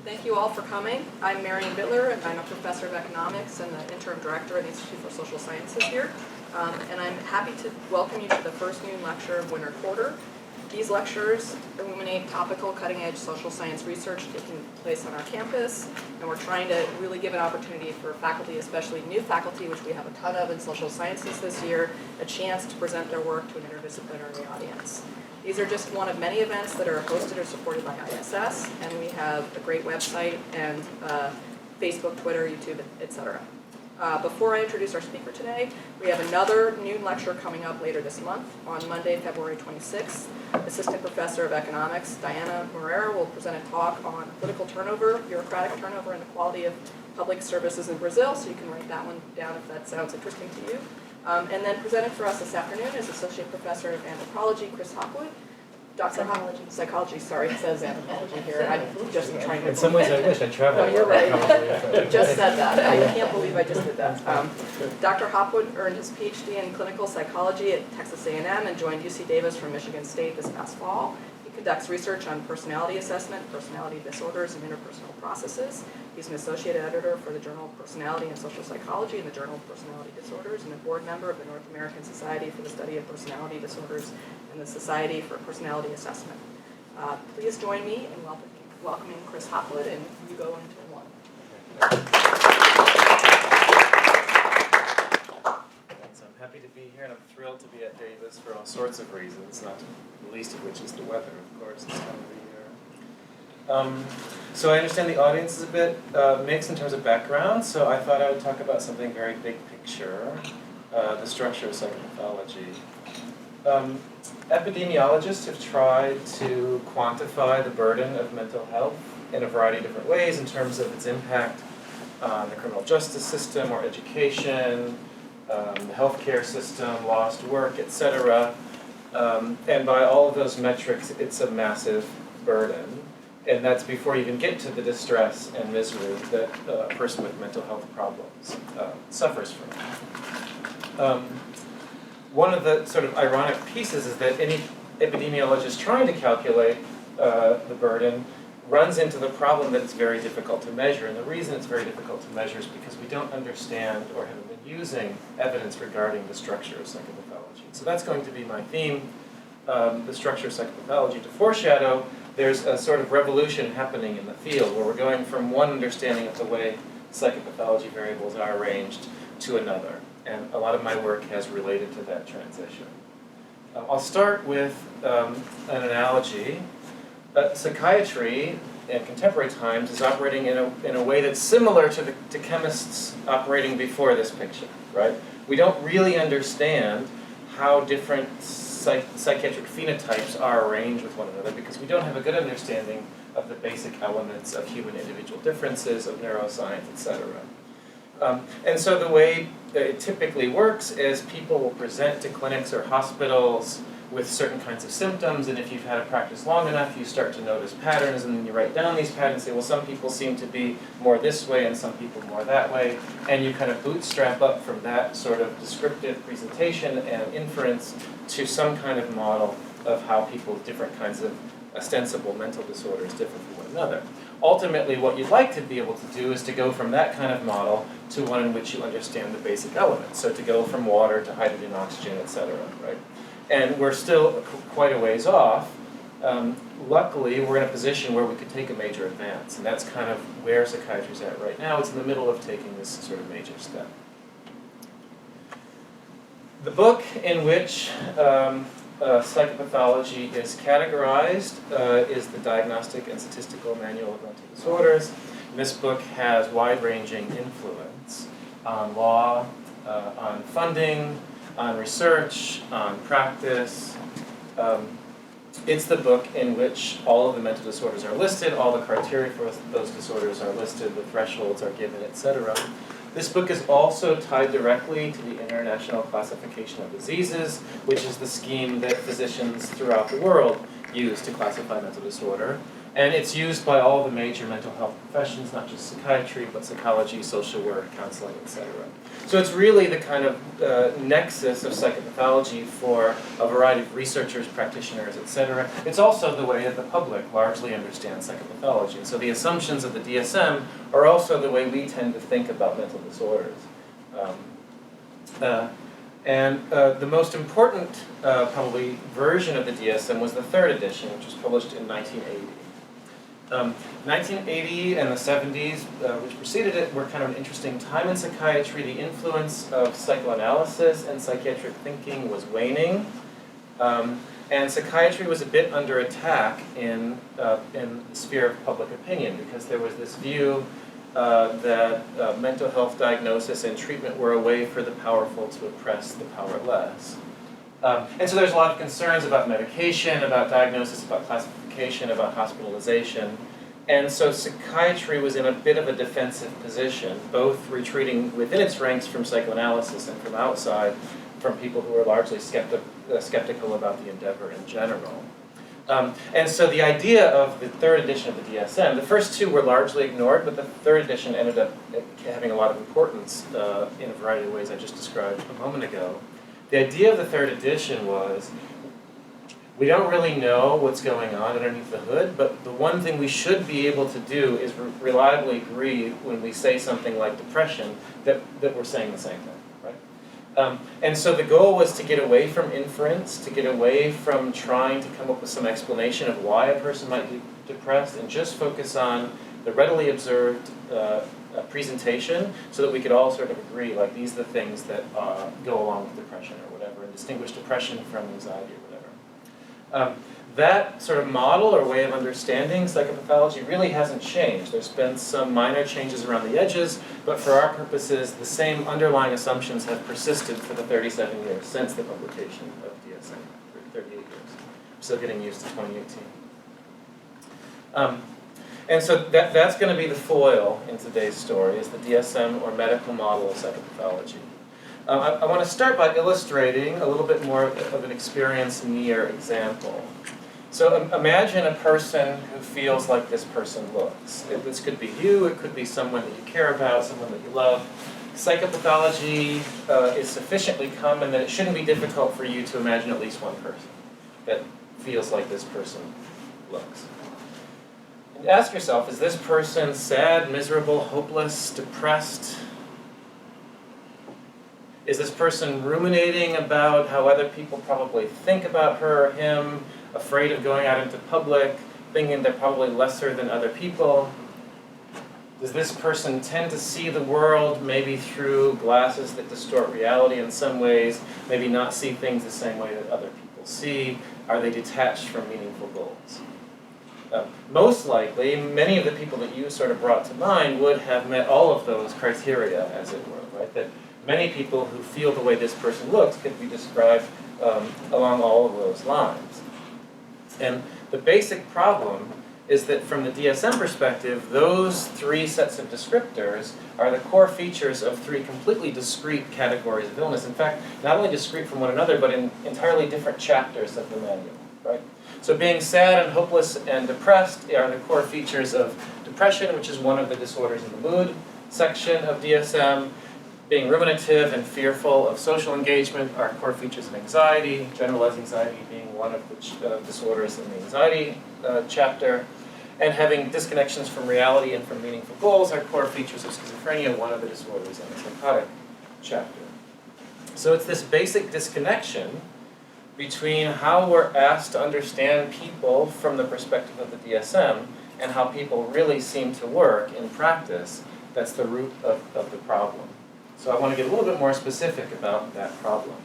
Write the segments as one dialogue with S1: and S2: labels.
S1: Thank you all for coming. I'm Marion Bittler, and I'm a professor of economics and the interim director at the Institute for Social Sciences here. And I'm happy to welcome you to the first noon lecture of Winter Quarter. These lectures illuminate topical, cutting-edge social science research taking place on our campus, and we're trying to really give an opportunity for faculty, especially new faculty, which we have a ton of in social sciences this year, a chance to present their work to an interdisciplinary audience. These are just one of many events that are hosted or supported by ISS, and we have a great website and Facebook, Twitter, YouTube, etc. Before I introduce our speaker today, we have another noon lecture coming up later this month on Monday, February 26th. Assistant Professor of Economics, Diana Moreira, will present a talk on political turnover, bureaucratic turnover, and the quality of public services in Brazil, so you can write that one down if that sounds interesting to you. And then presenting for us this afternoon is Associate Professor of Anthropology, Chris Hopwood. Psychology, sorry, it says anthropology here. I'm just trying to...
S2: In some ways I wish I traveled.
S1: No, you're right. You just said that. I can't believe I just did that. Dr. Hopwood earned his PhD in clinical psychology at Texas A&M and joined UC Davis from Michigan State this past fall. He conducts research on personality assessment, personality disorders, and interpersonal processes. He's an associate editor for the Journal of Personality and Social Psychology and the Journal of Personality Disorders, and a board member of the North American Society for the Study of Personality Disorders and the Society for Personality Assessment. Please join me in welcoming Chris Hopwood, and you go into one.
S2: So I'm happy to be here, and I'm thrilled to be at Davis for all sorts of reasons, not the least of which is the weather, of course, this time of the year. So I understand the audience is a bit mixed in terms of background, so I thought I would talk about something very big picture, the structure of psychopathology. Epidemiologists have tried to quantify the burden of mental health in a variety of different ways in terms of its impact on the criminal justice system or education, the healthcare system, lost work, etc. And by all of those metrics, it's a massive burden. And that's before you even get to the distress and misery that a person with mental health problems suffers from. One of the sort of ironic pieces is that any epidemiologist trying to calculate the burden runs into the problem that it's very difficult to measure. And the reason it's very difficult to measure is because we don't understand or haven't been using evidence regarding the structure of psychopathology. So that's going to be my theme, the structure of psychopathology, to foreshadow there's a sort of revolution happening in the field where we're going from one understanding of the way psychopathology variables are arranged to another. And a lot of my work has related to that transition. I'll start with an analogy. Psychiatry in contemporary times is operating in a way that's similar to chemists operating before this picture, right? We don't really understand how different psychiatric phenotypes are arranged with one another because we don't have a good understanding of the basic elements of human individual differences, of neuroscience, etc. And so the way it typically works is people will present to clinics or hospitals with certain kinds of symptoms, and if you've had a practice long enough, you start to notice patterns, and then you write down these patterns and say, well, some people seem to be more this way and some people more that way, and you kind of bootstrap up from that sort of descriptive presentation and inference to some kind of model of how people with different kinds of ostensible mental disorders differ from one another. Ultimately, what you'd like to be able to do is to go from that kind of model to one in which you understand the basic elements. So to go from water to hydrogen, oxygen, etc., right? And we're still quite a ways off. Luckily, we're in a position where we could take a major advance, and that's kind of where psychiatry is at right now. It's in the middle of taking this sort of major step. The book in which psychopathology is categorized is the Diagnostic and Statistical Manual of Mental Disorders. This book has wide-ranging influence on law, on funding, on research, on practice. It's the book in which all of the mental disorders are listed, all the criteria for those disorders are listed, the thresholds are given, etc. This book is also tied directly to the International Classification of Diseases, which is the scheme that physicians throughout the world use to classify mental disorder. And it's used by all the major mental health professions, not just psychiatry, but psychology, social work, counseling, etc. So it's really the kind of nexus of psychopathology for a variety of researchers, practitioners, etc. It's also the way that the public largely understands psychopathology. And so the assumptions of the DSM are also the way we tend to think about mental disorders. The most important, probably, version of the DSM was the third edition, which was published in 1980. 1980 and the 70s, which preceded it, were kind of an interesting time in psychiatry. The influence of psychoanalysis and psychiatric thinking was waning, and psychiatry was a bit under attack in the sphere of public opinion, because there was this view that mental health diagnosis and treatment were a way for the powerful to oppress the powerless. And so there's a lot of concerns about medication, about diagnosis, about classification, about hospitalization. And so psychiatry was in a bit of a defensive position, both retreating within its ranks from psychoanalysis and from outside, from people who were largely skeptical about the endeavor in general. And so the idea of the third edition of the DSM, the first two were largely ignored, but the third edition ended up having a lot of importance in a variety of ways I just described a moment ago. The idea of the third edition was, we don't really know what's going on underneath the hood, but the one thing we should be able to do is reliably agree when we say something like depression that we're saying the same thing, right? And so the goal was to get away from inference, to get away from trying to come up with some explanation of why a person might be depressed, and just focus on the readily observed presentation, so that we could all sort of agree, like, these are the things that go along with depression or whatever, and distinguish depression from anxiety or whatever. That sort of model or way of understanding psychopathology really hasn't changed. There's been some minor changes around the edges, but for our purposes, the same underlying assumptions have persisted for the 37 years since the publication of DSM, 38 years. I'm still getting used to 2018. And so that's going to be the foil in today's story, is the DSM, or medical model of psychopathology. I want to start by illustrating a little bit more of an experience near example. So imagine a person who feels like this person looks. This could be you, it could be someone that you care about, someone that you love. Psychopathology is sufficiently common that it shouldn't be difficult for you to imagine at least one person that feels like this person looks. And ask yourself, is this person sad, miserable, hopeless, depressed? Is this person ruminating about how other people probably think about her or him, afraid of going out into public, thinking they're probably lesser than other people? Does this person tend to see the world maybe through glasses that distort reality in some ways, maybe not see things the same way that other people see? Are they detached from meaningful goals? Most likely, many of the people that you sort of brought to mind would have met all of those criteria, as it were, right? That many people who feel the way this person looks could be described along all of those lines. And the basic problem is that from the DSM perspective, those three sets of descriptors are the core features of three completely discrete categories of illness. In fact, not only discrete from one another, but in entirely different chapters of the manual, right? So being sad and hopeless and depressed are the core features of depression, which is one of the disorders in the mood section of DSM. Being ruminative and fearful of social engagement are core features of anxiety, generalized anxiety being one of the disorders in the anxiety chapter. And having disconnections from reality and from meaningful goals are core features of schizophrenia, one of the disorders in the psychotic chapter. So it's this basic disconnection between how we're asked to understand people from the perspective of the DSM and how people really seem to work in practice that's the root of the problem. So I want to get a little bit more specific about that problem.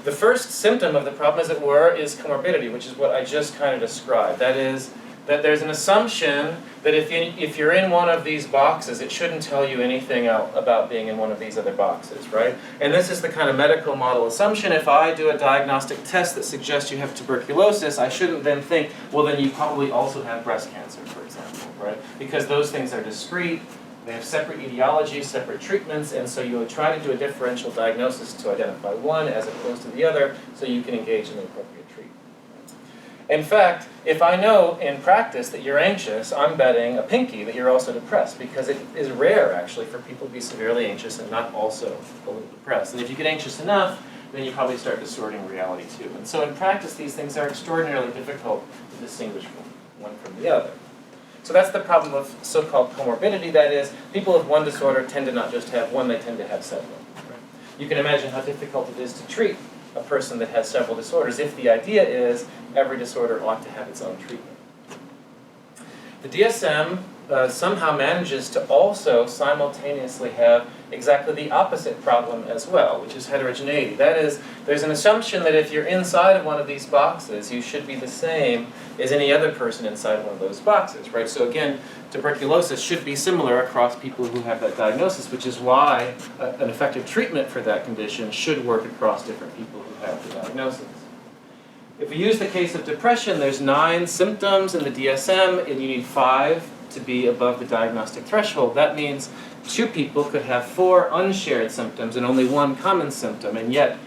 S2: The first symptom of the problem, as it were, is comorbidity, which is what I just kind of described. That is, that there's an assumption that if you're in one of these boxes, it shouldn't tell you anything about being in one of these other boxes, right? And this is the kind of medical model assumption. If I do a diagnostic test that suggests you have tuberculosis, I shouldn't then think, well, then you probably also have breast cancer, for example, right? Because those things are discrete. They have separate etiologies, separate treatments, and so you would try to do a differential diagnosis to identify one as opposed to the other so you can engage in the appropriate treatment. In fact, if I know in practice that you're anxious, I'm betting a pinky that you're also depressed, because it is rare, actually, for people to be severely anxious and not also a little depressed. And if you get anxious enough, then you probably start distorting reality too. And so in practice, these things are extraordinarily difficult to distinguish one from the other. So that's the problem of so-called comorbidity. That is, people with one disorder tend to not just have one, they tend to have several. Right? You can imagine how difficult it is to treat a person that has several disorders if the idea is every disorder ought to have its own treatment. The DSM somehow manages to also simultaneously have exactly the opposite problem as well, which is heterogeneity. That is, there's an assumption that if you're inside of one of these boxes, you should be the same as any other person inside one of those boxes, right? So again, tuberculosis should be similar across people who have that diagnosis, which is why an effective treatment for that condition should work across different people who have the diagnosis. If we use the case of depression, there's 9 symptoms in the DSM, and you need 5 to be above the diagnostic threshold. That means 2 people could have 4 unshared symptoms and only 1 common symptom, and yet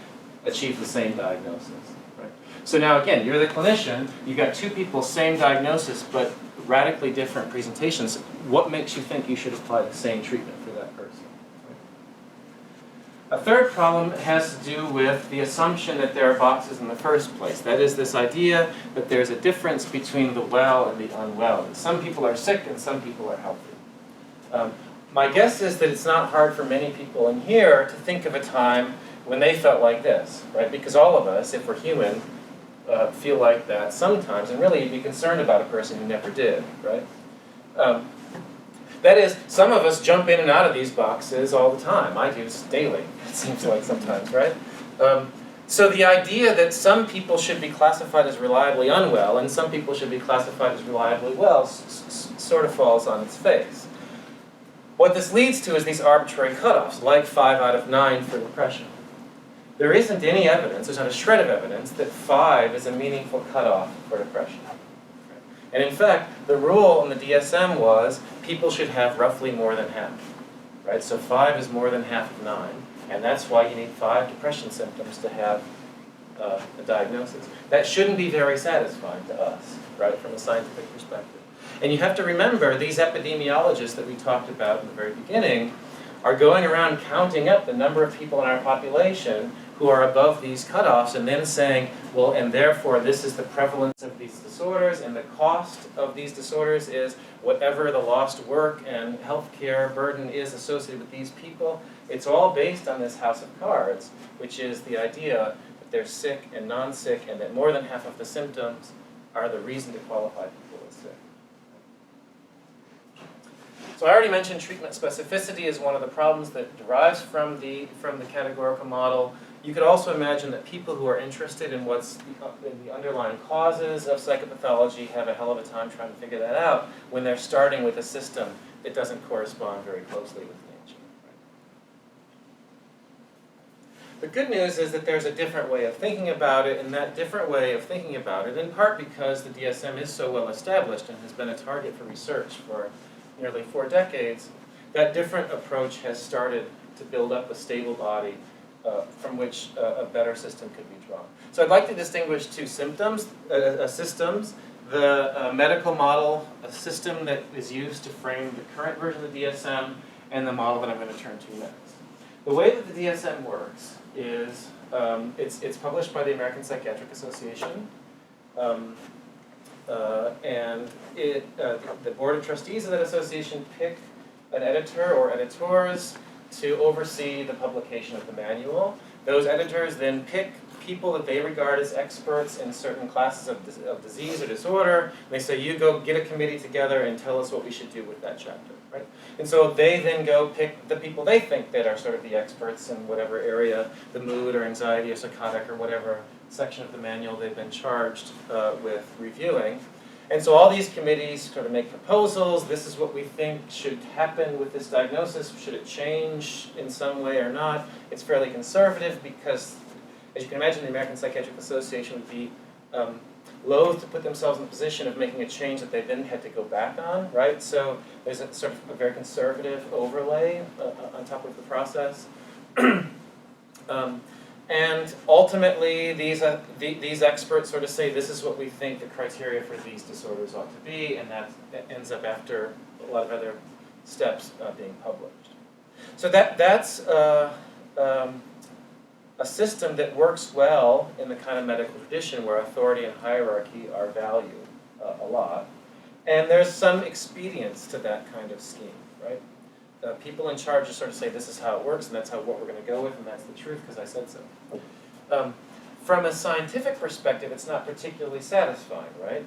S2: achieve the same diagnosis. Right? So now again, you're the clinician, you've got 2 people, same diagnosis, but radically different presentations. What makes you think you should apply the same treatment for that person? A third problem has to do with the assumption that there are boxes in the first place. That is, this idea that there's a difference between the well and the unwell. That some people are sick and some people are healthy. My guess is that it's not hard for many people in here to think of a time when they felt like this, right? Because all of us, if we're human, feel like that sometimes, and really you'd be concerned about a person who never did, right? That is, some of us jump in and out of these boxes all the time. I do daily, it seems like sometimes, right? So the idea that some people should be classified as reliably unwell and some people should be classified as reliably well sort of falls on its face. What this leads to is these arbitrary cutoffs, like 5 out of 9 for depression. There isn't any evidence, there's not a shred of evidence, that 5 is a meaningful cutoff for depression. And in fact, the rule in the DSM was people should have roughly more than half. Right? So 5 is more than half of 9, and that's why you need 5 depression symptoms to have a diagnosis. That shouldn't be very satisfying to us, right, from a scientific perspective. And you have to remember, these epidemiologists that we talked about in the very beginning are going around counting up the number of people in our population who are above these cutoffs and then saying, well, and therefore this is the prevalence of these disorders, and the cost of these disorders is whatever the lost work and healthcare burden is associated with these people. It's all based on this house of cards, which is the idea that they're sick and non-sick, and that more than half of the symptoms are the reason to qualify people as sick. So I already mentioned treatment specificity is one of the problems that derives from the categorical model. You could also imagine that people who are interested in what's the underlying causes of psychopathology have a hell of a time trying to figure that out when they're starting with a system that doesn't correspond very closely with nature. The good news is that there's a different way of thinking about it, and that different way of thinking about it, in part because the DSM is so well established and has been a target for research for nearly 4 decades, that different approach has started to build up a stable body from which a better system could be drawn. So I'd like to distinguish 2 systems. The medical model, a system that is used to frame the current version of the DSM, and the model that I'm going to turn to next. The way that the DSM works is it's published by the American Psychiatric Association, and the board of trustees of that association pick an editor or editors to oversee the publication of the manual. Those editors then pick people that they regard as experts in certain classes of disease or disorder. They say, you go get a committee together and tell us what we should do with that chapter. Right? And so they then go pick the people they think that are sort of the experts in whatever area, the mood or anxiety or psychotic or whatever section of the manual they've been charged with reviewing. And so all these committees sort of make proposals. This is what we think should happen with this diagnosis. Should it change in some way or not? It's fairly conservative because, as you can imagine, the American Psychiatric Association would be loath to put themselves in the position of making a change that they then had to go back on, right? So there's a sort of a very conservative overlay on top of the process. And ultimately, these experts sort of say this is what we think the criteria for these disorders ought to be, and that ends up after a lot of other steps being published. So that's a system that works well in the kind of medical tradition where authority and hierarchy are valued a lot. And there's some expedience to that kind of scheme, right? People in charge just sort of say this is how it works, and that's what we're going to go with, and that's the truth because I said so. From a scientific perspective, it's not particularly satisfying, right?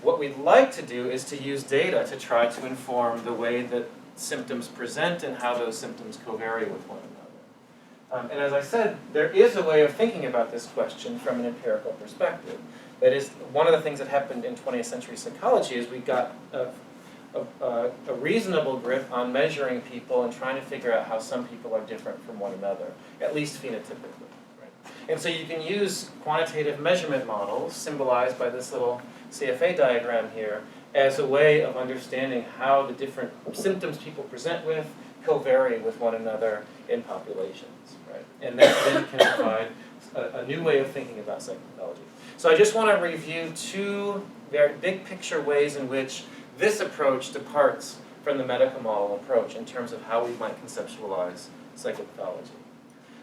S2: What we'd like to do is to use data to try to inform the way that symptoms present and how those symptoms covary with one another. And as I said, there is a way of thinking about this question from an empirical perspective. That is, one of the things that happened in 20th century psychology is we got a reasonable grip on measuring people and trying to figure out how some people are different from one another, at least phenotypically. Right? And so you can use quantitative measurement models, symbolized by this little CFA diagram here, as a way of understanding how the different symptoms people present with covary with one another in populations. Right? And that then can provide a new way of thinking about psychopathology. So I just want to review two very big picture ways in which this approach departs from the medical model approach in terms of how we might conceptualize psychopathology.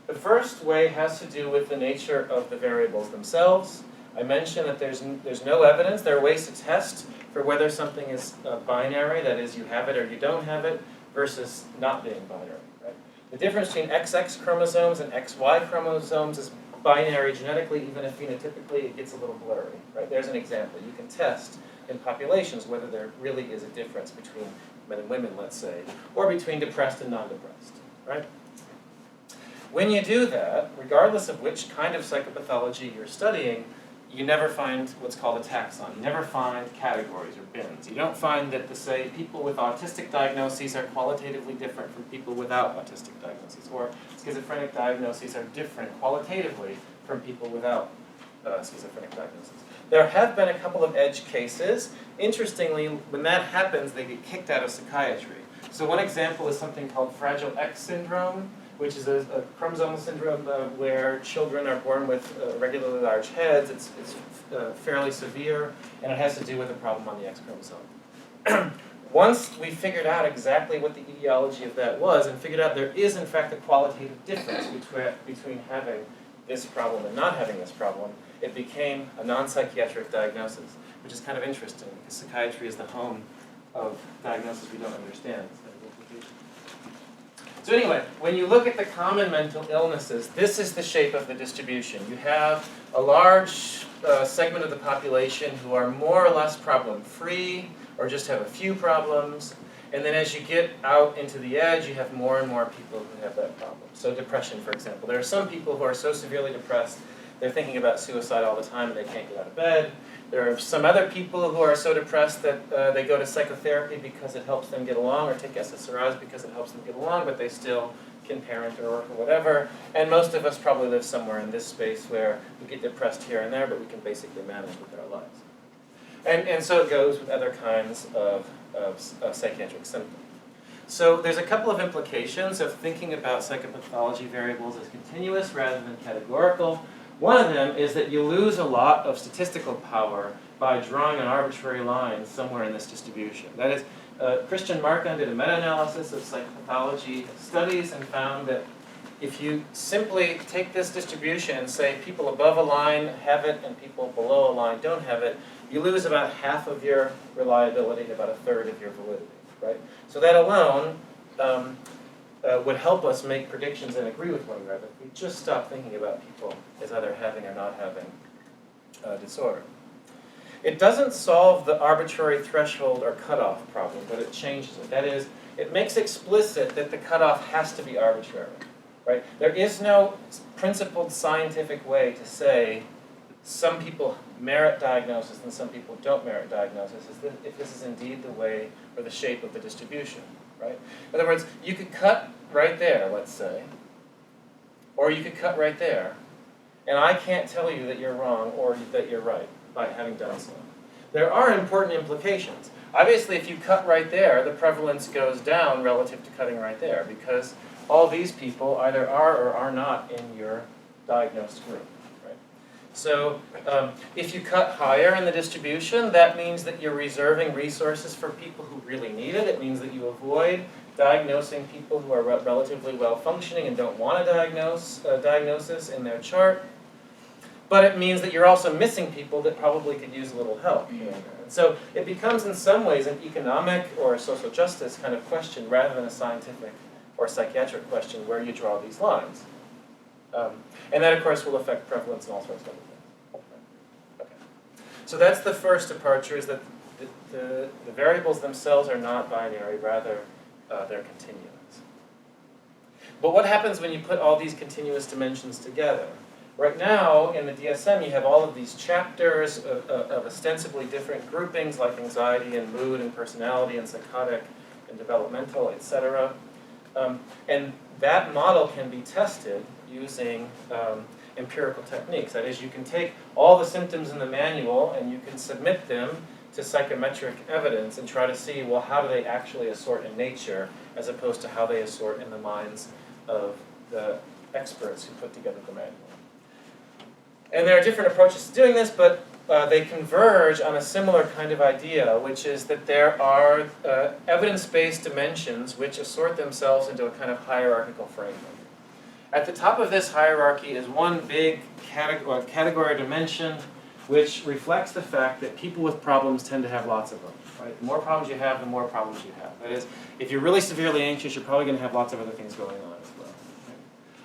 S2: The first way has to do with the nature of the variables themselves. I mentioned that there's no evidence. There are ways to test for whether something is binary, that is, you have it or you don't have it, versus not being binary. Right? The difference between XX chromosomes and XY chromosomes is binary genetically, even if phenotypically it gets a little blurry. Right? There's an example. You can test in populations whether there really is a difference between men and women, let's say, or between depressed and non-depressed, right? When you do that, regardless of which kind of psychopathology you're studying, you never find what's called a taxon. You never find categories or bins. You don't find that, to say, people with autistic diagnoses are qualitatively different from people without autistic diagnoses, or schizophrenic diagnoses are different qualitatively from people without schizophrenic diagnoses. There have been a couple of edge cases. Interestingly, when that happens, they get kicked out of psychiatry. So one example is something called Fragile X syndrome, which is a chromosomal syndrome where children are born with irregularly large heads. It's fairly severe, and it has to do with a problem on the X chromosome. Once we figured out exactly what the etiology of that was, and figured out there is, in fact, a qualitative difference between having this problem and not having this problem, it became a non-psychiatric diagnosis, which is kind of interesting, because psychiatry is the home of diagnoses we don't understand. So anyway, when you look at the common mental illnesses, this is the shape of the distribution. You have a large segment of the population who are more or less problem-free, or just have a few problems. And then as you get out into the edge, you have more and more people who have that problem. So depression, for example. There are some people who are so severely depressed, they're thinking about suicide all the time and they can't get out of bed. There are some other people who are so depressed that they go to psychotherapy because it helps them get along, or take SSRIs because it helps them get along, but they still can parent or work or whatever. And most of us probably live somewhere in this space where we get depressed here and there, but we can basically manage with our lives. And so it goes with other kinds of psychiatric symptoms. So there's a couple of implications of thinking about psychopathology variables as continuous rather than categorical. One of them is that you lose a lot of statistical power by drawing an arbitrary line somewhere in this distribution. That is, Christian Markon did a meta-analysis of psychopathology studies and found that if you simply take this distribution and say people above a line have it and people below a line don't have it, you lose about half of your reliability and about a third of your validity, right? So that alone would help us make predictions and agree with one another if we just stop thinking about people as either having or not having a disorder. It doesn't solve the arbitrary threshold or cutoff problem, but it changes it. That is, it makes explicit that the cutoff has to be arbitrary, right? There is no principled scientific way to say some people merit diagnosis and some people don't merit diagnosis if this is indeed the way or the shape of the distribution, right? In other words, you could cut right there, let's say, or you could cut right there, and I can't tell you that you're wrong or that you're right by having done so. There are important implications. Obviously, if you cut right there, the prevalence goes down relative to cutting right there, because all these people either are or are not in your diagnosed group. Right? So if you cut higher in the distribution, that means that you're reserving resources for people who really need it. It means that you avoid diagnosing people who are relatively well-functioning and don't want a diagnosis in their chart. But it means that you're also missing people that probably could use a little help. And so it becomes in some ways an economic or a social justice kind of question rather than a scientific or psychiatric question where you draw these lines. And that, of course, will affect prevalence and all sorts of other things. Okay. So that's the first departure, is that the variables themselves are not binary, rather they're continuous. But what happens when you put all these continuous dimensions together? Right now, in the DSM, you have all of these chapters of ostensibly different groupings like anxiety and mood and personality and psychotic and developmental, etc. And that model can be tested using empirical techniques. That is, you can take all the symptoms in the manual and you can submit them to psychometric evidence and try to see, well, how do they actually assort in nature as opposed to how they assort in the minds of the experts who put together the manual. And there are different approaches to doing this, but they converge on a similar kind of idea, which is that there are evidence-based dimensions which assort themselves into a kind of hierarchical framework. At the top of this hierarchy is one big category dimension which reflects the fact that people with problems tend to have lots of them. Right? The more problems you have, the more problems you have. That is, if you're really severely anxious, you're probably going to have lots of other things going on as well.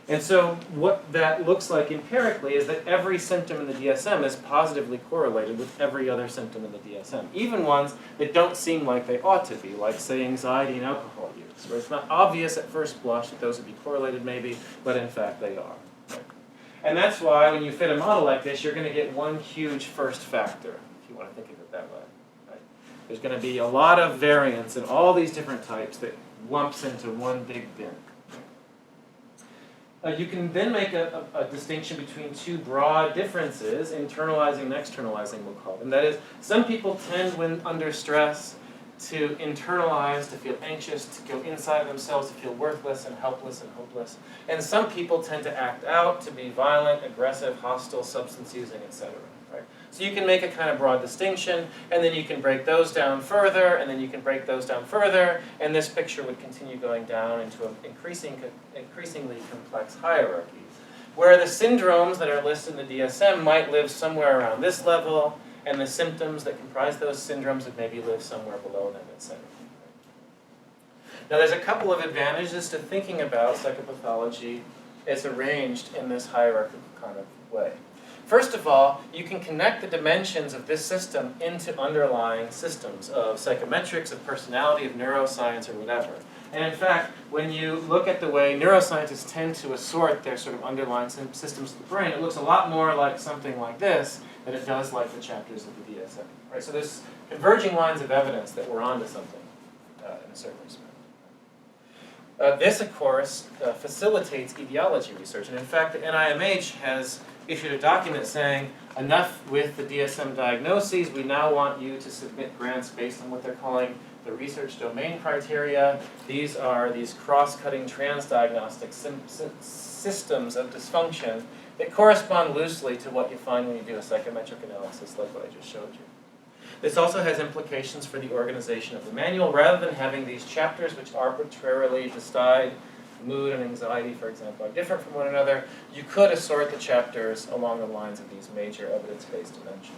S2: And so what that looks like empirically is that every symptom in the DSM is positively correlated with every other symptom in the DSM, even ones that don't seem like they ought to be, like, say, anxiety and alcohol use, where it's not obvious at first blush that those would be correlated maybe, but in fact they are. Right? And that's why when you fit a model like this, you're going to get one huge first factor, if you want to think of it that way. Right? There's going to be a lot of variance in all these different types that lumps into one big bin. You can then make a distinction between two broad differences, internalizing and externalizing, we'll call them. That is, some people tend, when under stress, to internalize, to feel anxious, to go inside themselves, to feel worthless and helpless and hopeless. And some people tend to act out, to be violent, aggressive, hostile, substance using, etc. Right? So you can make a kind of broad distinction, and then you can break those down further, and then you can break those down further, and this picture would continue going down into an increasingly complex hierarchy, where the syndromes that are listed in the DSM might live somewhere around this level, and the symptoms that comprise those syndromes would maybe live somewhere below them, etc. Now there's a couple of advantages to thinking about psychopathology as arranged in this hierarchical kind of way. First of all, you can connect the dimensions of this system into underlying systems of psychometrics, of personality, of neuroscience, or whatever. And in fact, when you look at the way neuroscientists tend to assort their sort of underlying systems of the brain, it looks a lot more like something like this than it does like the chapters of the DSM. Right? So there's converging lines of evidence that we're onto something in a certain respect. This, of course, facilitates etiology research. And in fact, the NIMH has issued a document saying, enough with the DSM diagnoses, we now want you to submit grants based on what they're calling the research domain criteria. These are these cross-cutting transdiagnostic systems of dysfunction that correspond loosely to what you find when you do a psychometric analysis like what I just showed you. This also has implications for the organization of the manual. Rather than having these chapters which arbitrarily decide mood and anxiety, for example, are different from one another, you could assort the chapters along the lines of these major evidence-based dimensions.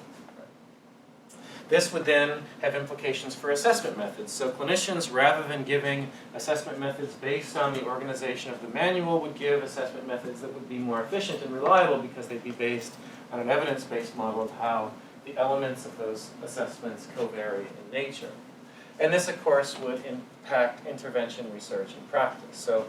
S2: This would then have implications for assessment methods. So clinicians, rather than giving assessment methods based on the organization of the manual, would give assessment methods that would be more efficient and reliable because they'd be based on an evidence-based model of how the elements of those assessments co-vary in nature. And this, of course, would impact intervention, research, and practice. So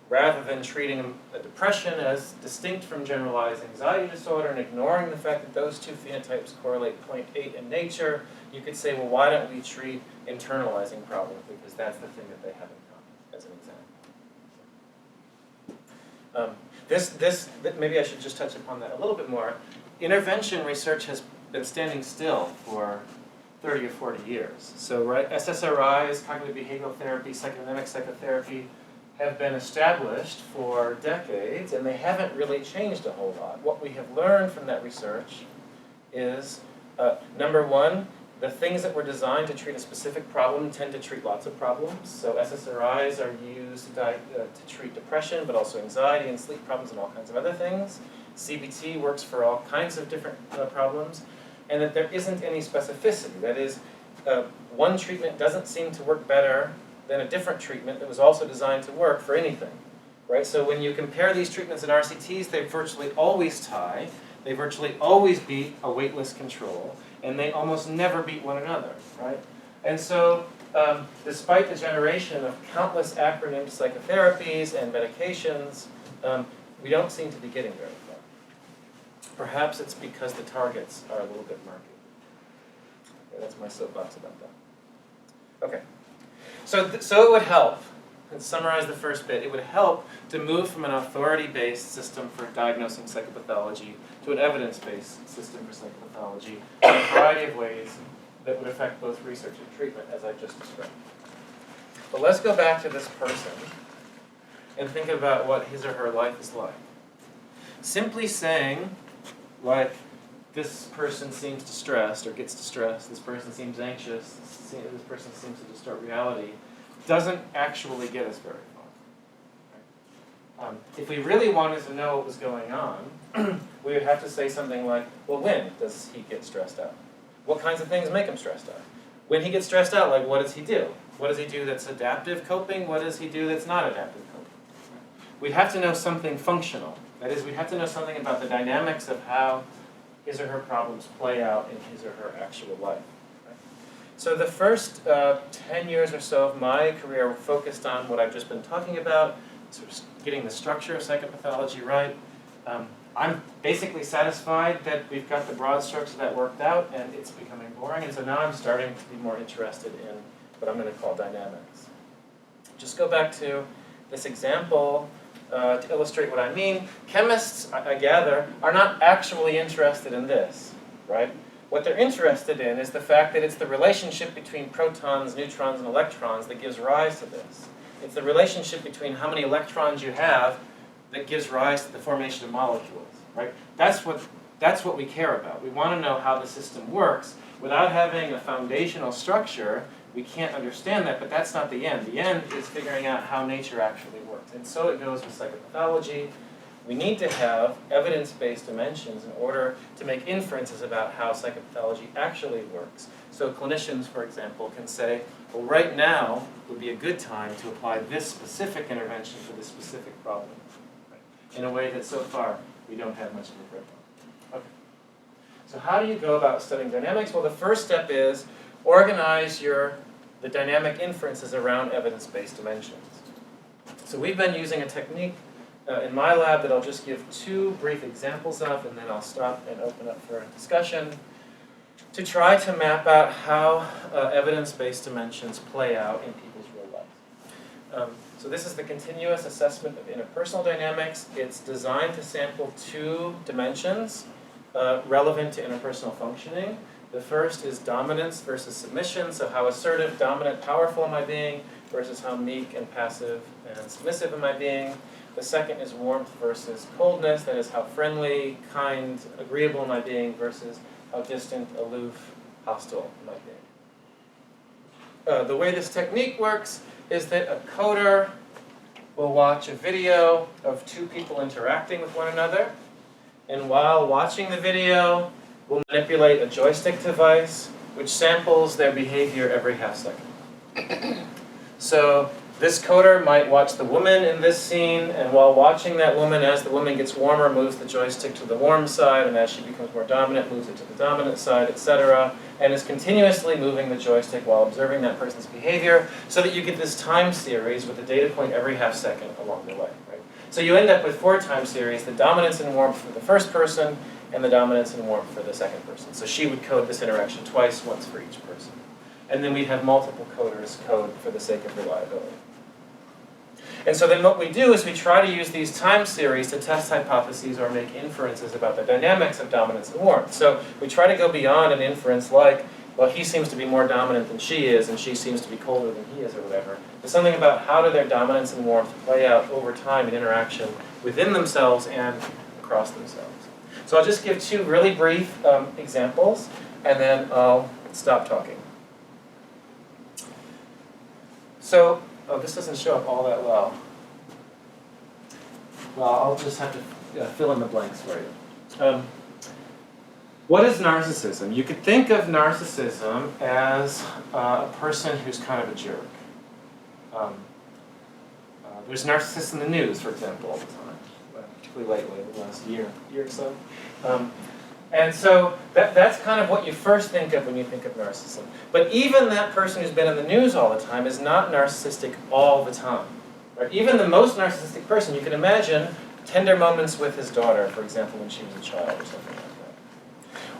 S2: rather than treating a depression as distinct from generalized anxiety disorder and ignoring the fact that those two phenotypes correlate 0.8 in nature, you could say, well, why don't we treat internalizing problems, because that's the thing that they have in common, as an example. Maybe I should just touch upon that a little bit more. Intervention research has been standing still for 30 or 40 years. So SSRIs, cognitive behavioral therapy, psychodynamic psychotherapy, have been established for decades, and they haven't really changed a whole lot. What we have learned from that research is, number one, the things that were designed to treat a specific problem tend to treat lots of problems. So SSRIs are used to treat depression, but also anxiety and sleep problems and all kinds of other things. CBT works for all kinds of different problems, and that there isn't any specificity. That is, one treatment doesn't seem to work better than a different treatment that was also designed to work for anything, right? So when you compare these treatments in RCTs, they virtually always tie, they virtually always beat a waitlist control, and they almost never beat one another, right? And so, despite the generation of countless acronym psychotherapies and medications, we don't seem to be getting very far. Perhaps it's because the targets are a little bit murky. Okay, that's my soapbox about that. Okay. So it would help, and to summarize the first bit, it would help to move from an authority-based system for diagnosing psychopathology to an evidence-based system for psychopathology in a variety of ways that would affect both research and treatment, as I just described. But let's go back to this person and think about what his or her life is like. Simply saying, like, this person seems distressed or gets distressed, this person seems anxious, this person seems to distort reality, doesn't actually get us very far. If we really wanted to know what was going on, we would have to say something like, well, when does he get stressed out? What kinds of things make him stressed out? When he gets stressed out, like, what does he do? What does he do that's adaptive coping? What does he do that's not adaptive coping? We'd have to know something functional. That is, we'd have to know something about the dynamics of how his or her problems play out in his or her actual life. Right? So the first 10 years or so of my career were focused on what I've just been talking about, sort of getting the structure of psychopathology right. I'm basically satisfied that we've got the broad strokes of that worked out, and it's becoming boring, and so now I'm starting to be more interested in what I'm going to call dynamics. Just go back to this example to illustrate what I mean. Chemists, I gather, are not actually interested in this, right? What they're interested in is the fact that it's the relationship between protons, neutrons, and electrons that gives rise to this. It's the relationship between how many electrons you have that gives rise to the formation of molecules, right? That's what we care about. We want to know how the system works. Without having a foundational structure, we can't understand that, but that's not the end. The end is figuring out how nature actually works. And so it goes with psychopathology. We need to have evidence-based dimensions in order to make inferences about how psychopathology actually works. So clinicians, for example, can say, well, right now would be a good time to apply this specific intervention for this specific problem, right? In a way that so far we don't have much of a grip on. Okay. So how do you go about studying dynamics? Well, the first step is organize the dynamic inferences around evidence-based dimensions. So we've been using a technique in my lab that I'll just give two brief examples of, and then I'll stop and open up for a discussion, to try to map out how evidence-based dimensions play out in people's real lives. So this is the continuous assessment of interpersonal dynamics. It's designed to sample two dimensions relevant to interpersonal functioning. The first is dominance versus submission, so how assertive, dominant, powerful am I being versus how meek and passive and submissive am I being. The second is warmth versus coldness, that is how friendly, kind, agreeable am I being versus how distant, aloof, hostile am I being. The way this technique works is that a coder will watch a video of two people interacting with one another, and while watching the video, we'll manipulate a joystick device which samples their behavior every half second. So this coder might watch the woman in this scene, and while watching that woman, as the woman gets warmer, moves the joystick to the warm side, and as she becomes more dominant, moves it to the dominant side, etc., and is continuously moving the joystick while observing that person's behavior, so that you get this time series with a data point every half second along the way. Right? So you end up with 4 time series, the dominance and warmth for the first person, and the dominance and warmth for the second person. So she would code this interaction twice, once for each person. And then we'd have multiple coders code for the sake of reliability. And so then what we do is we try to use these time series to test hypotheses or make inferences about the dynamics of dominance and warmth. So we try to go beyond an inference like, well, he seems to be more dominant than she is, and she seems to be colder than he is, or whatever. There's something about how do their dominance and warmth play out over time in interaction within themselves and across themselves. So I'll just give two really brief examples, and then I'll stop talking. So, oh, this doesn't show up all that well. Well, I'll just have to fill in the blanks for you. What is narcissism? You could think of narcissism as a person who's kind of a jerk. There's narcissists in the news, for example, all the time, particularly lately, the last year or so. And so that's kind of what you first think of when you think of narcissism. But even that person who's been in the news all the time is not narcissistic all the time. Right? Even the most narcissistic person, you can imagine tender moments with his daughter, for example, when she was a child or something like that.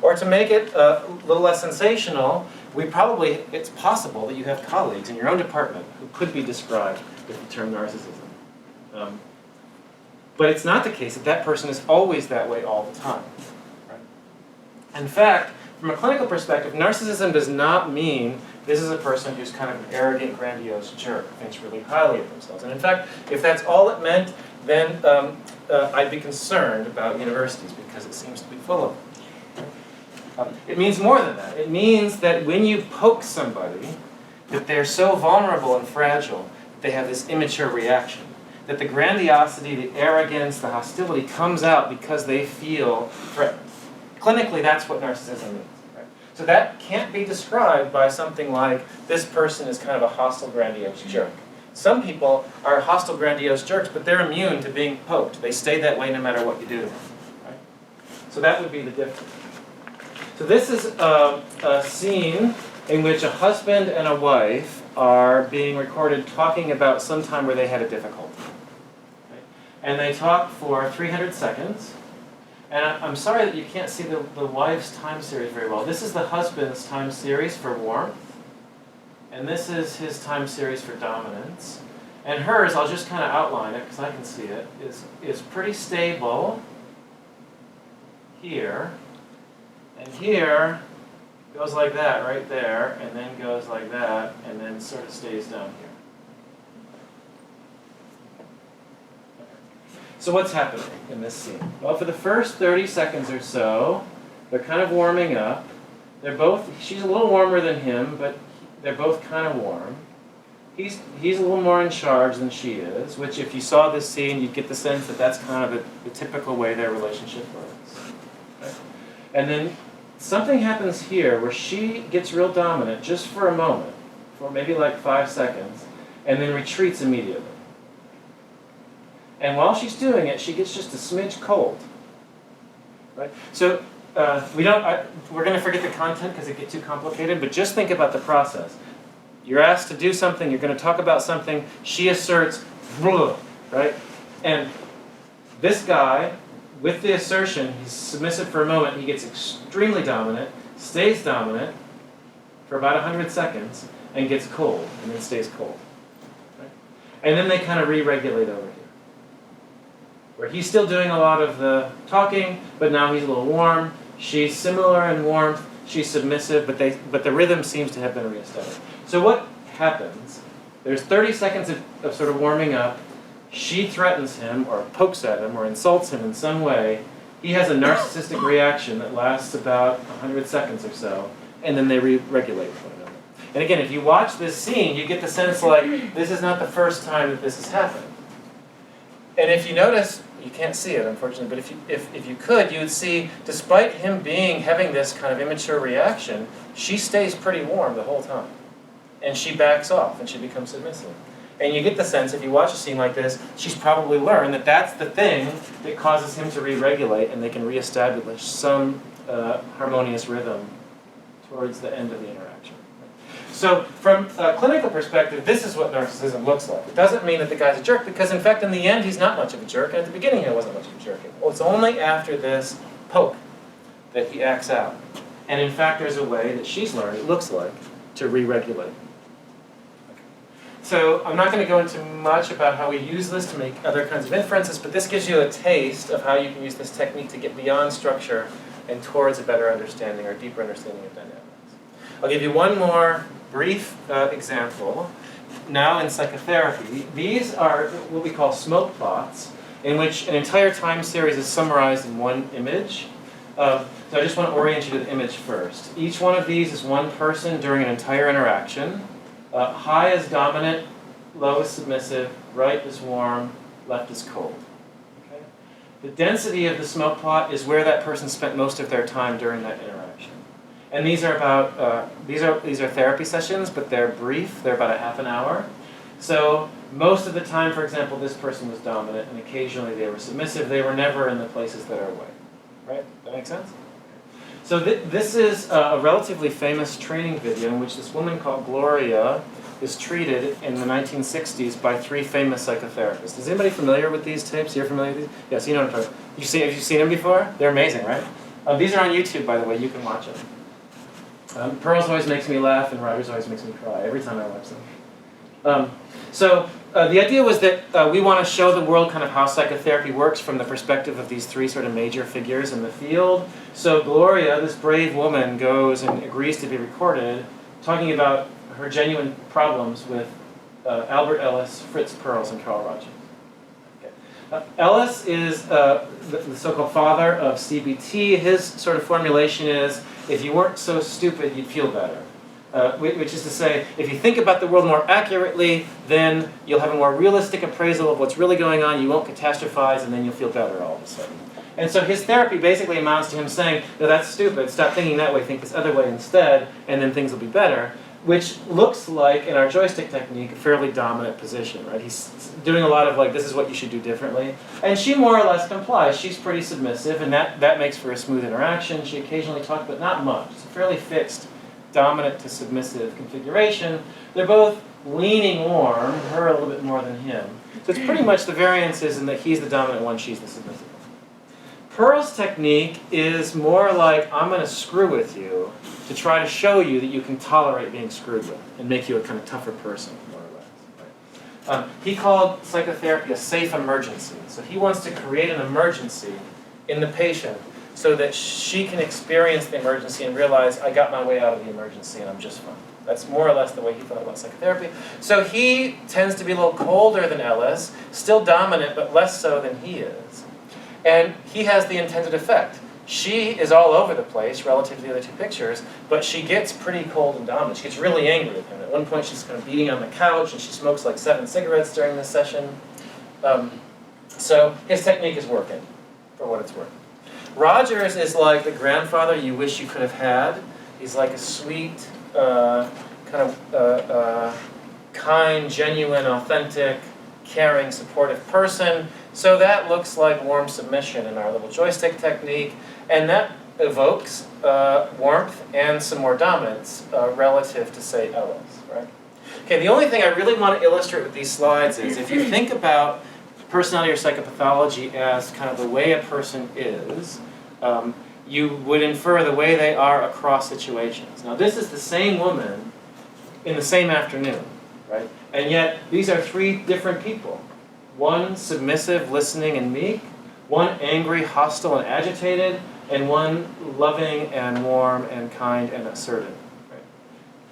S2: Or to make it a little less sensational, it's possible that you have colleagues in your own department who could be described with the term narcissism. But it's not the case that that person is always that way all the time. Right? In fact, from a clinical perspective, narcissism does not mean this is a person who's kind of an arrogant, grandiose jerk, thinks really highly of themselves. And in fact, if that's all it meant, then I'd be concerned about universities because it seems to be full of them. It means more than that. It means that when you poke somebody, that they're so vulnerable and fragile that they have this immature reaction. That the grandiosity, the arrogance, the hostility comes out because they feel threatened. Clinically, that's what narcissism means. Right? So that can't be described by something like, this person is kind of a hostile, grandiose jerk. Some people are hostile, grandiose jerks, but they're immune to being poked. They stay that way no matter what you do to them. Right? So that would be the difference. So this is a scene in which a husband and a wife are being recorded talking about some time where they had a difficulty. Right? And they talk for 300 seconds. And I'm sorry that you can't see the wife's time series very well. This is the husband's time series for warmth. And this is his time series for dominance. And hers, I'll just kind of outline it because I can see it, is pretty stable here. And here goes like that right there, and then goes like that, and then sort of stays down here. So what's happening in this scene? Well, for the first 30 seconds or so, they're kind of warming up. She's a little warmer than him, but they're both kind of warm. He's a little more in charge than she is, which if you saw this scene, you'd get the sense that that's kind of the typical way their relationship works. Okay? And then something happens here where she gets real dominant just for a moment, for maybe like 5 seconds, and then retreats immediately. And while she's doing it, she gets just a smidge cold. Right? So we're going to forget the content because it gets too complicated, but just think about the process. You're asked to do something, you're going to talk about something, she asserts, right? And this guy, with the assertion, he's submissive for a moment, he gets extremely dominant, stays dominant for about 100 seconds, and gets cold, and then stays cold. Right? And then they kind of re-regulate over here. Where he's still doing a lot of the talking, but now he's a little warm. She's similar in warmth, she's submissive, but the rhythm seems to have been reestablished. So what happens? There's 30 seconds of sort of warming up. She threatens him, or pokes at him, or insults him in some way. He has a narcissistic reaction that lasts about 100 seconds or so, and then they re-regulate with one another. And again, if you watch this scene, you get the sense like, this is not the first time that this has happened. And if you notice, you can't see it unfortunately, but if you could, you would see, despite him having this kind of immature reaction, she stays pretty warm the whole time. And she backs off, and she becomes submissive. And you get the sense, if you watch a scene like this, she's probably learned that that's the thing that causes him to re-regulate, and they can reestablish some harmonious rhythm towards the end of the interaction. So from a clinical perspective, this is what narcissism looks like. It doesn't mean that the guy's a jerk, because in fact in the end he's not much of a jerk, and at the beginning he wasn't much of a jerk. Well, it's only after this poke that he acts out. And in fact there's a way that she's learned, it looks like, to re-regulate. So I'm not going to go into much about how we use this to make other kinds of inferences, but this gives you a taste of how you can use this technique to get beyond structure and towards a better understanding or deeper understanding of dynamics. I'll give you one more brief example. Now in psychotherapy, these are what we call smoke plots, in which an entire time series is summarized in one image. So I just want to orient you to the image first. Each one of these is one person during an entire interaction. High is dominant, low is submissive, right is warm, left is cold. Okay? The density of the smoke plot is where that person spent most of their time during that interaction. And these are about these are therapy sessions, but they're brief. They're about a half an hour. So most of the time, for example, this person was dominant, and occasionally they were submissive. They were never in the places that are away. Right? That makes sense? So this is a relatively famous training video in which this woman called Gloria is treated in the 1960s by 3 famous psychotherapists. Is anybody familiar with these tapes? You're familiar with these? Yes, you know what I'm talking about. Have you seen them before? They're amazing, right? These are on YouTube, by the way. You can watch them. Pearls always makes me laugh, and Rogers always makes me cry every time I watch them. The idea was that we want to show the world kind of how psychotherapy works from the perspective of these 3 sort of major figures in the field. So Gloria, this brave woman, goes and agrees to be recorded, talking about her genuine problems with Albert Ellis, Fritz Perls, and Carl Rogers. Okay. Ellis is the so-called father of CBT. His sort of formulation is, if you weren't so stupid, you'd feel better. Which is to say, if you think about the world more accurately, then you'll have a more realistic appraisal of what's really going on, you won't catastrophize, and then you'll feel better all of a sudden. And so his therapy basically amounts to him saying, no, that's stupid, stop thinking that way, think this other way instead, and then things will be better, which looks like, in our joystick technique, a fairly dominant position, right? He's doing a lot of like, this is what you should do differently. And she more or less complies. She's pretty submissive, and that makes for a smooth interaction. She occasionally talks, but not much. It's a fairly fixed dominant to submissive configuration. They're both leaning warm, her a little bit more than him. So it's pretty much the variance is in that he's the dominant one, she's the submissive one. Pearl's technique is more like, I'm going to screw with you to try to show you that you can tolerate being screwed with and make you a kind of tougher person, more or less. Right? He called psychotherapy a safe emergency. So he wants to create an emergency in the patient so that she can experience the emergency and realize, I got my way out of the emergency and I'm just fine. That's more or less the way he thought about psychotherapy. So he tends to be a little colder than Ellis, still dominant, but less so than he is. And he has the intended effect. She is all over the place relative to the other 2 pictures, but she gets pretty cold and dominant. She gets really angry with him. At one point she's kind of beating on the couch and she smokes like 7 cigarettes during this session. So his technique is working, for what it's worth. Rogers is like the grandfather you wish you could have had. He's like a sweet, kind, genuine, authentic, caring, supportive person. So that looks like warm submission in our little joystick technique, and that evokes warmth and some more dominance relative to, say, Ellis, right? Okay, the only thing I really want to illustrate with these slides is if you think about personality or psychopathology as kind of the way a person is, you would infer the way they are across situations. Now, this is the same woman in the same afternoon, right? And yet, these are 3 different people. One submissive, listening, and meek. One angry, hostile, and agitated. And one loving, and warm, and kind, and assertive. Right?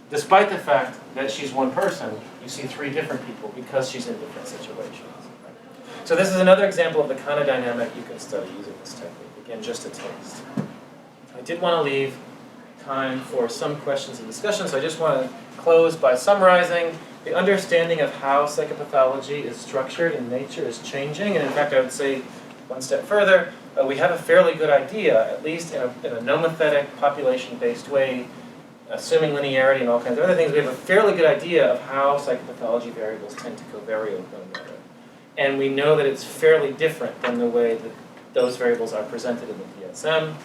S2: Despite the fact that she's one person, you see 3 different people because she's in different situations. Right? So this is another example of the kind of dynamic you can study using this technique. Again, just a taste. I did want to leave time for some questions and discussion, so I just want to close by summarizing. The understanding of how psychopathology is structured in nature is changing, and in fact I would say one step further, we have a fairly good idea, at least in a nomothetic, population-based way, assuming linearity and all kinds of other things, we have a fairly good idea of how psychopathology variables tend to covary with one another. And we know that it's fairly different than the way that those variables are presented in the DSM.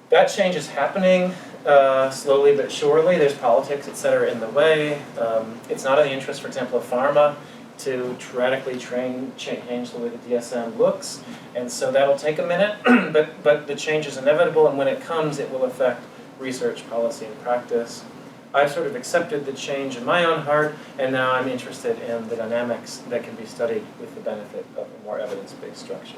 S2: That change is happening slowly but surely. There's politics, etc., in the way. It's not in the interest, for example, of pharma to radically change the way the DSM looks, and so that'll take a minute, but the change is inevitable, and when it comes, it will affect research, policy, and practice. I've sort of accepted the change in my own heart, and now I'm interested in the dynamics that can be studied with the benefit of a more evidence-based structure.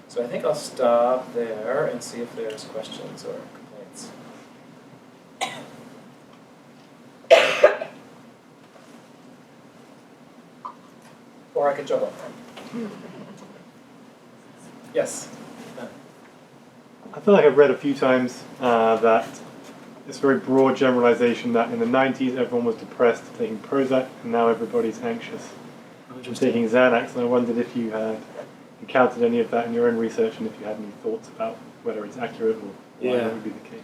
S2: So I think I'll stop there and see if there's questions or complaints. Or I could juggle. Yes?
S3: I feel like I've read a few times that it's a very broad generalization that in the 90s everyone was depressed taking Prozac and now everybody's anxious and taking Xanax, and I wondered if you had encountered any of that in your own research and if you had any thoughts about whether it's accurate or why that would be the case.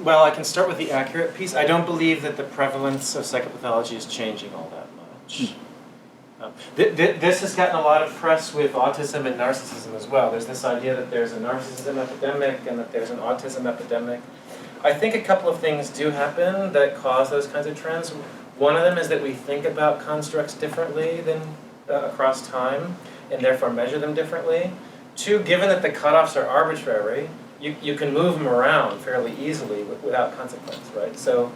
S2: Well, I can start with the accurate piece. I don't believe that the prevalence of psychopathology is changing all that much. This has gotten a lot of press with autism and narcissism as well. There's this idea that there's a narcissism epidemic and that there's an autism epidemic. I think a couple of things do happen that cause those kinds of trends. One of them is that we think about constructs differently than across time and therefore measure them differently. Two, given that the cutoffs are arbitrary, you can move them around fairly easily without consequence, right? So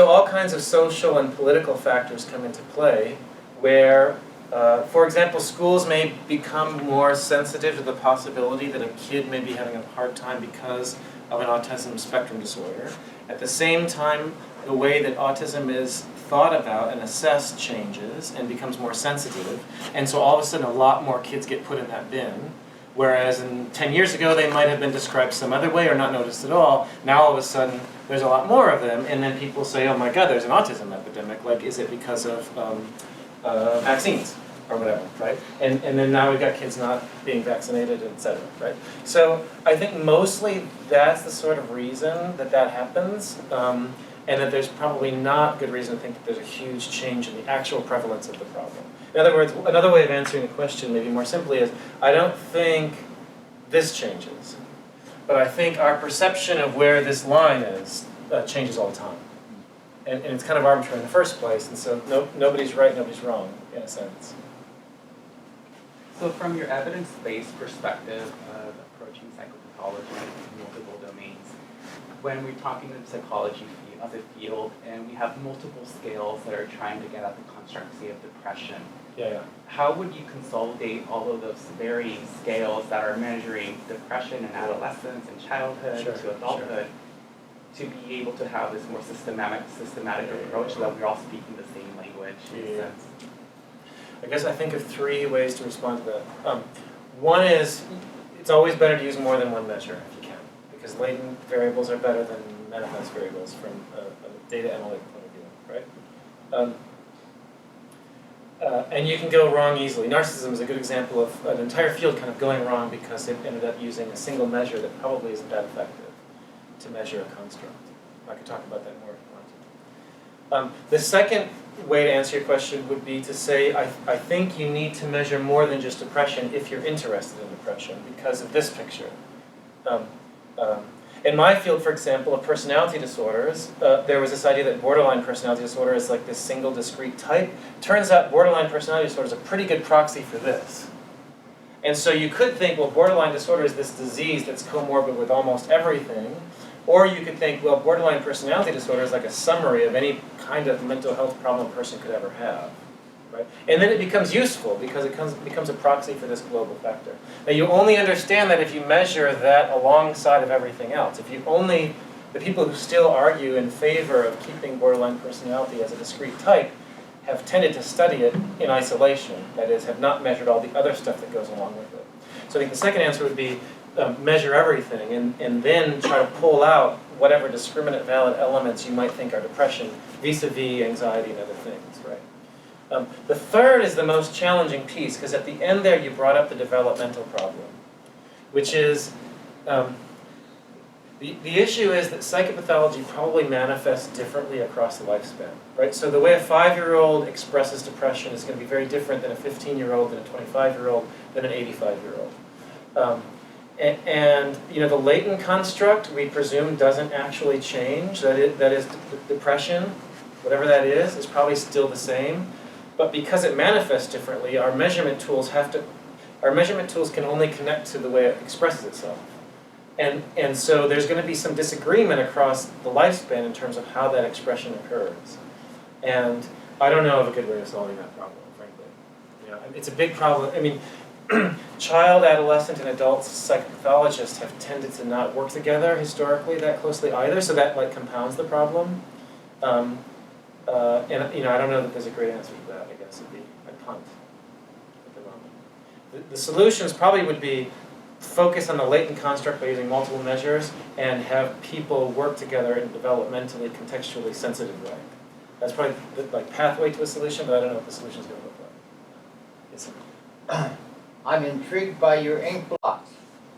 S2: all kinds of social and political factors come into play where, for example, schools may become more sensitive to the possibility that a kid may be having a hard time because of an autism spectrum disorder. At the same time, the way that autism is thought about and assessed changes and becomes more sensitive, and so all of a sudden a lot more kids get put in that bin. Whereas 10 years ago they might have been described some other way or not noticed at all. Now all of a sudden there's a lot more of them, and then people say, oh my God, there's an autism epidemic. Like, is it because of vaccines or whatever, right? And then now we've got kids not being vaccinated, et cetera, right? So I think mostly that's the sort of reason that happens, and that there's probably not good reason to think that there's a huge change in the actual prevalence of the problem. In other words, another way of answering the question, maybe more simply, is I don't think this changes, but I think our perception of where this line is changes all the time. And it's kind of arbitrary in the first place, and so nobody's right, nobody's wrong, in a sense.
S4: So from your evidence-based perspective of approaching psychopathology in multiple domains, when we're talking in psychology as a field, and we have multiple scales that are trying to get at the construct, say, of depression, how would you consolidate all of those varying scales that are measuring depression in adolescence and childhood to adulthood to be able to have this more systematic approach so that we're all speaking the same language in a sense?
S2: I guess I think of three ways to respond to that. One is, it's always better to use more than one measure if you can, because latent variables are better than manifest variables from a data analytic point of view, right? And you can go wrong easily. Narcissism is a good example of an entire field kind of going wrong because it ended up using a single measure that probably isn't that effective to measure a construct. I could talk about that more if you want to. The second way to answer your question would be to say, I think you need to measure more than just depression if you're interested in depression because of this picture. In my field, for example, of personality disorders, there was this idea that borderline personality disorder is like this single discrete type. Turns out borderline personality disorder is a pretty good proxy for this. And so you could think, well, borderline disorder is this disease that's comorbid with almost everything. Or you could think, well, borderline personality disorder is like a summary of any kind of mental health problem a person could ever have. Right? And then it becomes useful because it becomes a proxy for this global factor. Now you only understand that if you measure that alongside of everything else. If you only, the people who still argue in favor of keeping borderline personality as a discrete type have tended to study it in isolation. That is, have not measured all the other stuff that goes along with it. So I think the second answer would be measure everything and then try to pull out whatever discriminate valid elements you might think are depression vis-a-vis anxiety and other things, right? The third is the most challenging piece, because at the end there you brought up the developmental problem, which is, the issue is that psychopathology probably manifests differently across the lifespan, right? So the way a 5-year-old expresses depression is going to be very different than a 15-year-old, than a 25-year-old, than an 85-year-old. And you know, the latent construct, we presume, doesn't actually change. That is depression, whatever that is probably still the same. But because it manifests differently, our measurement tools can only connect to the way it expresses itself. And so there's going to be some disagreement across the lifespan in terms of how that expression occurs. And I don't know of a good way of solving that problem, frankly. You know, it's a big problem. I mean, child, adolescent, and adult psychopathologists have tended to not work together historically that closely either, so that like compounds the problem. And I don't know that there's a great answer to that. I guess it'd be a punt at the moment. The solutions probably would be focus on the latent construct by using multiple measures and have people work together in a developmentally, contextually sensitive way. That's probably the pathway to a solution, but I don't know what the solution is going to look like. Yes.
S5: I'm intrigued by your ink blots.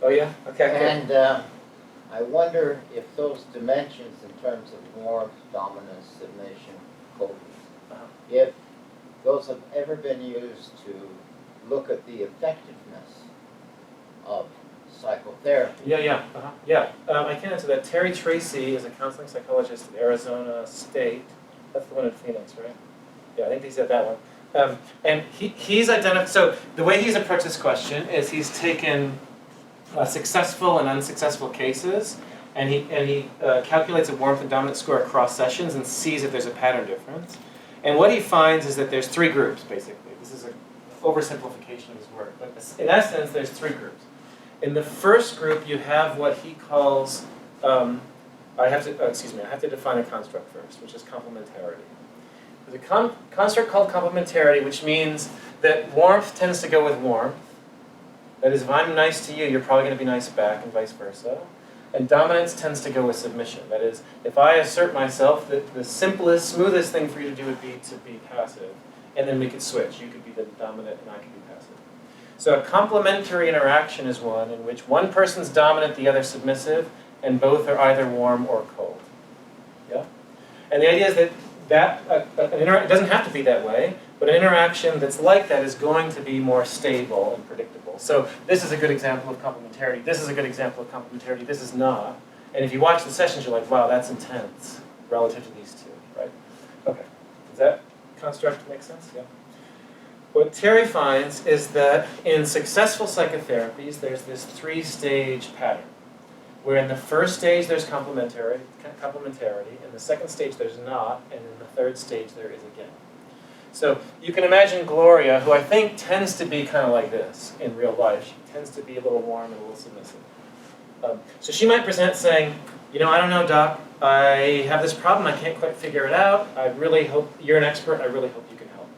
S2: Oh yeah? Okay.
S5: And I wonder if those dimensions in terms of warmth, dominance, submission, coldness, if those have ever been used to look at the effectiveness of psychotherapy.
S2: Yeah. I can answer that. Terry Tracy is a counseling psychologist at Arizona State. That's the one in Phoenix, right? Yeah, I think he's at that one. And he's identified. So the way he's approached this question is he's taken successful and unsuccessful cases, and he calculates a warmth and dominance score across sessions and sees if there's a pattern difference. And what he finds is that there's three groups, basically. This is an oversimplification of his work, but in essence, there's three groups. In the first group, you have what he calls, I have to define a construct first, which is complementarity. There's a construct called complementarity, which means that warmth tends to go with warmth. That is, if I'm nice to you, you're probably going to be nice back, and vice versa. And dominance tends to go with submission. That is, if I assert myself, the simplest, smoothest thing for you to do would be to be passive. And then we could switch. You could be the dominant, and I could be passive. So a complementary interaction is one in which one person's dominant, the other submissive, and both are either warm or cold. Yeah? And the idea is that it doesn't have to be that way, but an interaction that's like that is going to be more stable and predictable. So this is a good example of complementarity. This is a good example of complementarity. This is not. And if you watch the sessions, you're like, wow, that's intense relative to these two, right? Okay. Does that construct make sense? Yeah. What Terry finds is that in successful psychotherapies, there's this three-stage pattern, where in the first stage there's complementarity, in the second stage there's not, and in the third stage there is again. So you can imagine Gloria, who I think tends to be kind of like this in real life. She tends to be a little warm and a little submissive. So she might present saying, I don't know, Doc, I have this problem, I can't quite figure it out. I really hope, you're an expert, I really hope you can help me.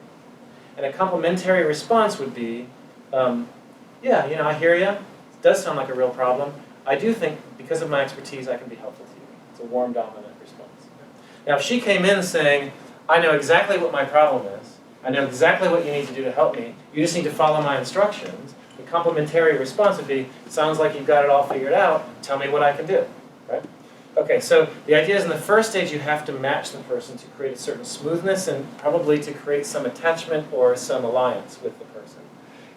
S2: And a complementary response would be, I hear you, it does sound like a real problem. I do think, because of my expertise, I can be helpful to you. It's a warm, dominant response. Now, if she came in saying, I know exactly what my problem is, I know exactly what you need to do to help me, you just need to follow my instructions, the complementary response would be, sounds like you've got it all figured out, tell me what I can do, right? Okay, so the idea is in the first stage you have to match the person to create a certain smoothness and probably to create some attachment or some alliance with the person.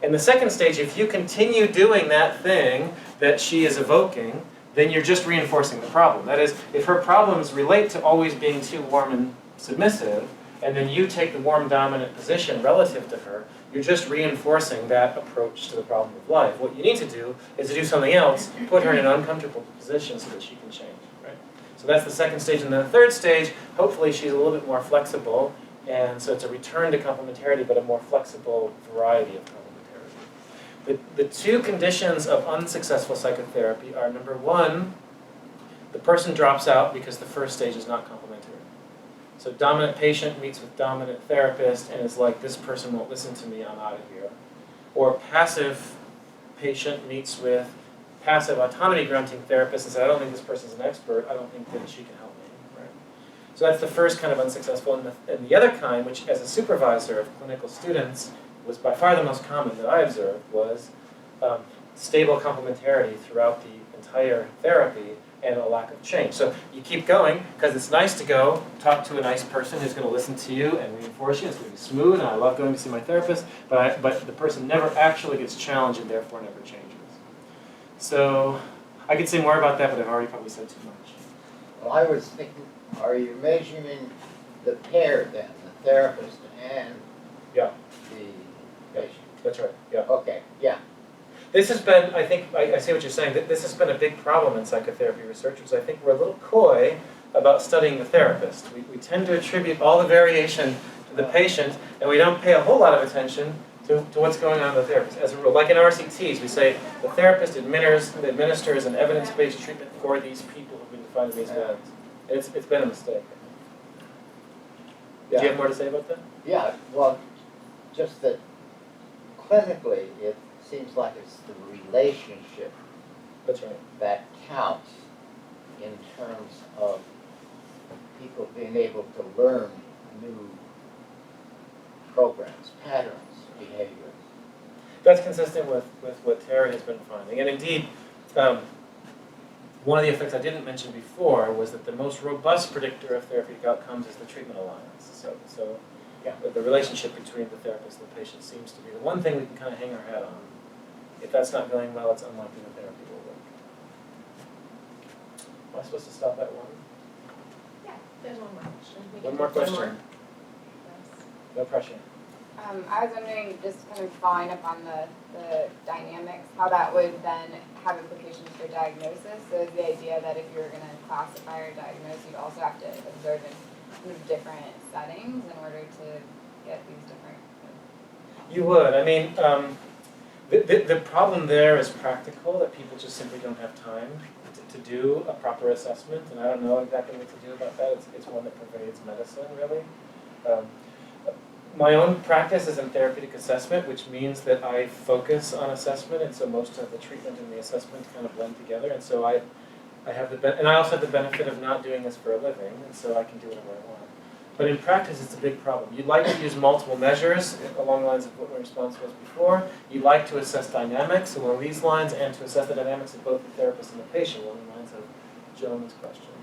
S2: In the second stage, if you continue doing that thing that she is evoking, then you're just reinforcing the problem. That is, if her problems relate to always being too warm and submissive, and then you take the warm dominant position relative to her, you're just reinforcing that approach to the problem of life. What you need to do is to do something else, put her in an uncomfortable position so that she can change. Right? So that's the second stage. And then the third stage, hopefully she's a little bit more flexible, and so it's a return to complementarity, but a more flexible variety of complementarity. The two conditions of unsuccessful psychotherapy are, number one, the person drops out because the first stage is not complementary. So dominant patient meets with dominant therapist and is like, this person won't listen to me, I'm out of here. Or passive patient meets with passive autonomy granting therapist and says, I don't think this person's an expert, I don't think that she can help me. Right? So that's the first kind of unsuccessful. And the other kind, which as a supervisor of clinical students was by far the most common that I observed, was stable complementarity throughout the entire therapy and a lack of change. So you keep going, because it's nice to go talk to a nice person who's going to listen to you and reinforce you. It's going to be smooth, and I love going to see my therapist, but the person never actually gets challenged and therefore never changes. So I could say more about that, but I've already probably said too much.
S5: Well, I was thinking, are you measuring the pair then, the therapist and
S2: Yeah,
S5: the patient?
S2: that's right, yeah.
S5: Okay, yeah.
S2: This has been, I think, I see what you're saying, that this has been a big problem in psychotherapy researchers. I think we're a little coy about studying the therapist. We tend to attribute all the variation to the patient, and we don't pay a whole lot of attention to what's going on with the therapist. As a rule, like in RCTs, we say the therapist administers an evidence-based treatment for these people who've been defined as these values. It's been a mistake. Do you have more to say about that?
S5: Yeah, well, just that clinically, it seems like it's the relationship
S2: That's right.
S5: that counts in terms of people being able to learn new programs, patterns, behaviors.
S2: That's consistent with what Terry has been finding. And indeed, one of the effects I didn't mention before was that the most robust predictor of therapeutic outcomes is the treatment alliance. So
S5: Yeah.
S2: the relationship between the therapist and the patient seems to be the one thing we can kind of hang our hat on. If that's not going well, it's unlikely the therapy will work. Am I supposed to stop at one?
S6: Yeah, there's one more question. We
S2: One
S6: can
S2: more
S6: do
S2: question. No pressure.
S7: I was wondering, just kind of following up on the dynamics, how that would then have implications for diagnosis. So is the idea that if you were going to classify or diagnose, you'd also have to observe in kind of different settings in order to get these different.
S2: You would. I mean, the problem there is practical, that people just simply don't have time to do a proper assessment, and I don't know exactly what to do about that. It's one that pervades medicine, really. My own practice is in therapeutic assessment, which means that I focus on assessment, and so most of the treatment and the assessment kind of blend together. And so I have and I also have the benefit of not doing this for a living, and so I can do whatever I want. But in practice, it's a big problem. You'd like to use multiple measures along the lines of what my response was before. You'd like to assess dynamics along these lines, and to assess the dynamics of both the therapist and the patient along the lines of Joan's question.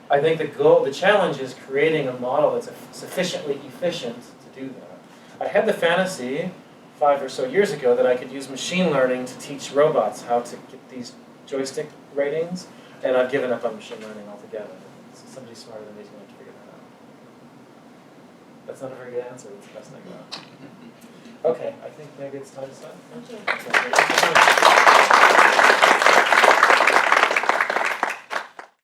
S2: I think the challenge is creating a model that's sufficiently efficient to do that. I had the fantasy 5 or so years ago that I could use machine learning to teach robots how to get these joystick ratings, and I've given up on machine learning altogether. So somebody smarter than me is going to figure that out. That's not a very good answer. That's the best I got. Okay, I think maybe it's time to stop.
S6: Thank you.